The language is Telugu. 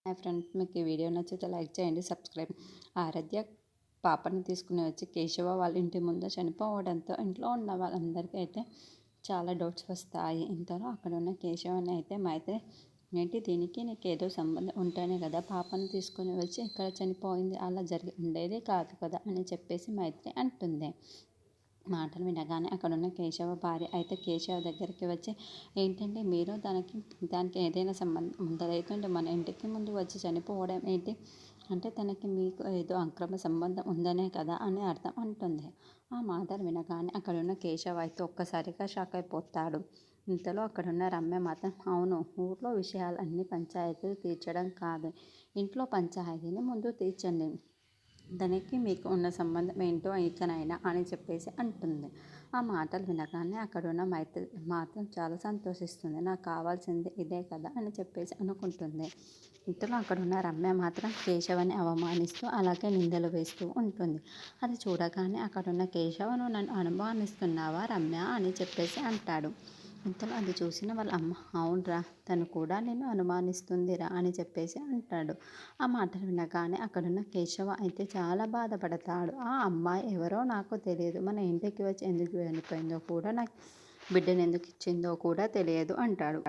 హాయ్ ఫ్రెండ్స్, మీకు ఈ వీడియో నచ్చితే లైక్ చేయండి, సబ్స్క్రైబ్. ఆరాధ్య పాపని తీసుకుని వచ్చి కేశవ వాళ్ళ ఇంటి ముందు చనిపోవడంతో ఇంట్లో ఉన్న వాళ్ళందరికీ అయితే చాలా డౌట్స్ వస్తాయి. ఇంతలో అక్కడ ఉన్న కేశవని అయితే మైత్రి, ఏంటి దీనికి నీకు ఏదో సంబంధం ఉంటేనే కదా పాపను తీసుకుని వచ్చి ఇక్కడ చనిపోయింది, అలా జరిగి ఉండేది కాదు కదా అని చెప్పేసి మైత్రి అంటుంది. మాటలు వినగానే అక్కడున్న కేశవ భార్య అయితే కేశవ దగ్గరికి వచ్చి, ఏంటంటే మీరు దానికి ఏదైనా సంబంధం ఉందా? మన ఇంటికి ముందు వచ్చి చనిపోవడం ఏంటి అంటే తనకి మీకు ఏదో అక్రమ సంబంధం ఉందనే కదా అని అర్థం అంటుంది. ఆ మాటలు వినగానే అక్కడున్న కేశవ అయితే ఒక్కసారిగా షాక్ అయిపోతాడు. ఇంతలో అక్కడున్న రమ్య మాత్రం, అవును, ఊర్లో విషయాలన్నీ పంచాయతీలు తీర్చడం కాదు, ఇంట్లో పంచాయతీని ముందు తీర్చండి, దానికి మీకు ఉన్న సంబంధం ఏంటో ఇకనైనా అని చెప్పేసి అంటుంది. ఆ మాటలు వినగానే అక్కడున్న మైత్రి మాత్రం చాలా సంతోషిస్తుంది. నాకు కావాల్సింది ఇదే కదా అని చెప్పేసి అనుకుంటుంది. ఇంతలో అక్కడున్న రమ్య మాత్రం కేశవని అవమానిస్తూ అలాగే నిందలు వేస్తూ ఉంటుంది. అది చూడగానే అక్కడున్న కేశవను, నన్ను అనుమానిస్తున్నావా రమ్య అని చెప్పేసి అంటాడు. ఇంతలో అది చూసిన వాళ్ళ అమ్మ, అవునరా, తను కూడా నిన్ను అనుమానిస్తుందిరా అని చెప్పేసి అంటాడు. ఆ మాటలు వినగానే అక్కడున్న కేశవ అయితే చాలా బాధపడతాడు. ఆ అమ్మాయి ఎవరో నాకు తెలియదు, మన ఇంటికి వచ్చి ఎందుకు వెళ్ళిపోయిందో కూడా, నాకు బిడ్డను ఎందుకు ఇచ్చిందో కూడా తెలియదు అంటాడు.